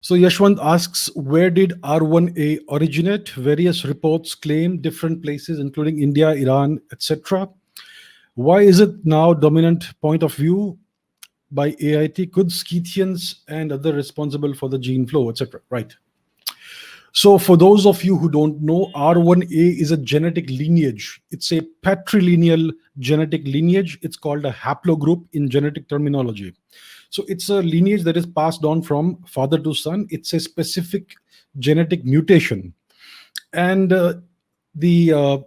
So Yashwant asks, where did R1A originate? Various reports claim different places, including India, Iran, etc. Why is it now dominant point of view by AIT? Could Scythians and other responsible for the gene flow, etc. Right. So, for those of you who don't know, R1A is a genetic lineage. It's a patrilineal genetic lineage. It's called a haplogroup in genetic terminology. So, it's a lineage that is passed on from father to son. It's a specific genetic mutation. And the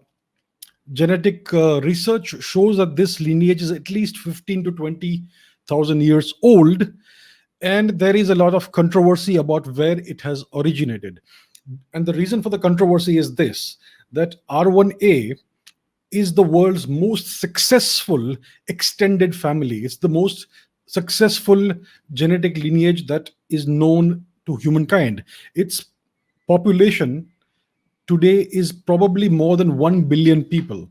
genetic research shows that this lineage is at least 15 to 20,000 years old. And there is a lot of controversy about where it has originated. And the reason for the controversy is this, that R1A is the world's most successful extended family. It's the most successful genetic lineage that is known to humankind. Its population today is probably more than 1 billion people.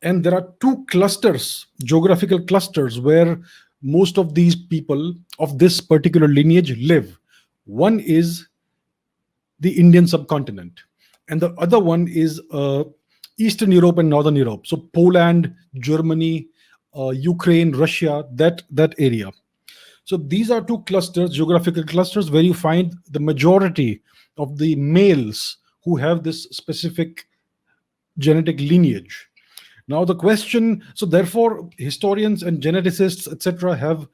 And there are two clusters, geographical clusters, where most of these people of this particular lineage live. One is the Indian subcontinent, and the other one is Eastern Europe and Northern Europe. So Poland, Germany, Ukraine, Russia, that area. So these are two clusters, geographical clusters, where you find the majority of the males who have this specific genetic lineage. Now the question, so therefore historians and geneticists, etc., have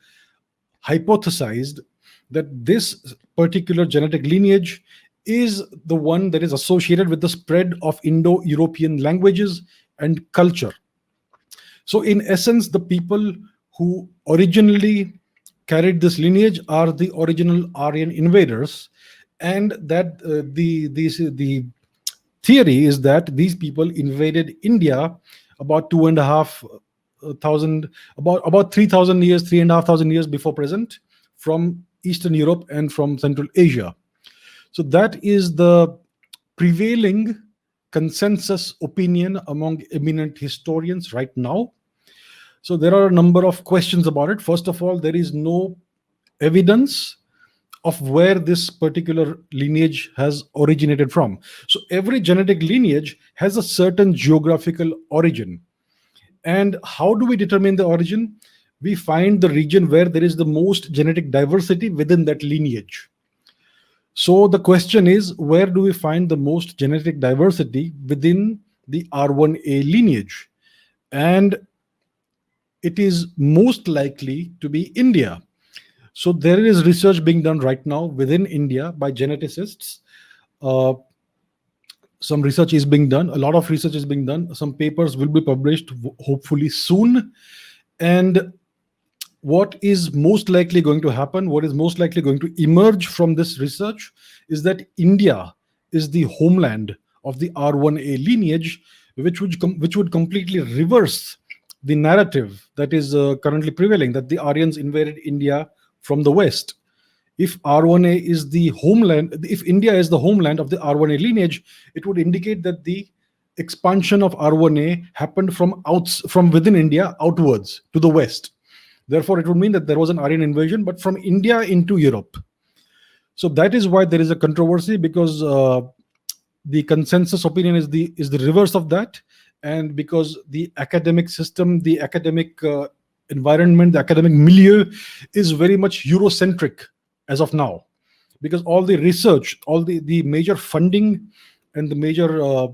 hypothesized that this particular genetic lineage is the one that is associated with the spread of Indo-European languages and culture. So in essence, the people who originally carried this lineage are the original Aryan invaders, and that the theory is that these people invaded India about 2,500, about 3,000 years, 3,500 years before present, from Eastern Europe and from Central Asia. So that is the prevailing consensus opinion among eminent historians right now. So there are a number of questions about it. First of all, there is no evidence of where this particular lineage has originated from. So every genetic lineage has a certain geographical origin. And how do we determine the origin? We find the region where there is the most genetic diversity within that lineage. So the question is, where do we find the most genetic diversity within the R1A lineage? And it is most likely to be India. So there is research being done right now within India by geneticists. Some research is being done. A lot of research is being done. Some papers will be published hopefully soon. And what is most likely going to happen, what is most likely going to emerge from this research, is that India is the homeland of the R1A lineage, which would completely reverse the narrative that is currently prevailing, that the Aryans invaded India from the West. If R1A is the homeland, if India is the homeland of the R1A lineage, it would indicate that the expansion of R1A happened from within India outwards to the West. Therefore, it would mean that there was an Aryan invasion, but from India into Europe. So that is why there is a controversy, because the consensus opinion is the reverse of that, and because the academic system, the academic environment, the academic milieu is very much Eurocentric as of now, because all the research, all the major funding and the major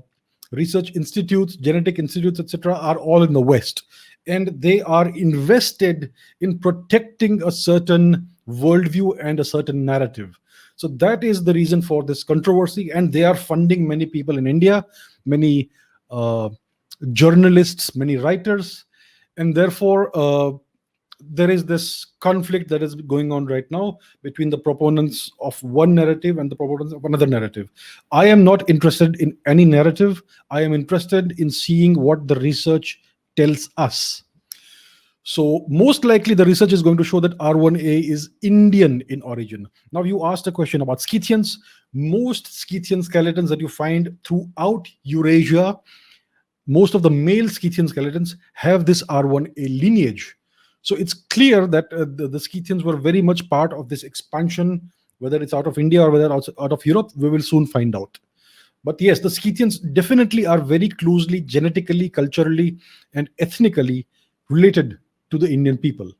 research institutes, genetic institutes, etc., are all in the West, and they are invested in protecting a certain worldview and a certain narrative. So that is the reason for this controversy, and they are funding many people in India, many journalists, many writers, and therefore there is this conflict that is going on right now between the proponents of one narrative and the proponents of another narrative. I am not interested in any narrative. I am interested in seeing what the research tells us. So most likely the research is going to show that R1A is Indian in origin. Now you asked a question about Scythians. Most Scythian skeletons that you find throughout Eurasia, most of the male Scythian skeletons have this R1A lineage. So it's clear that the Scythians were very much part of this expansion Whether it's out of India or whether out of Europe, we will soon find out. But yes, the Scythians definitely are very closely genetically, culturally, and ethnically related to the Indian people.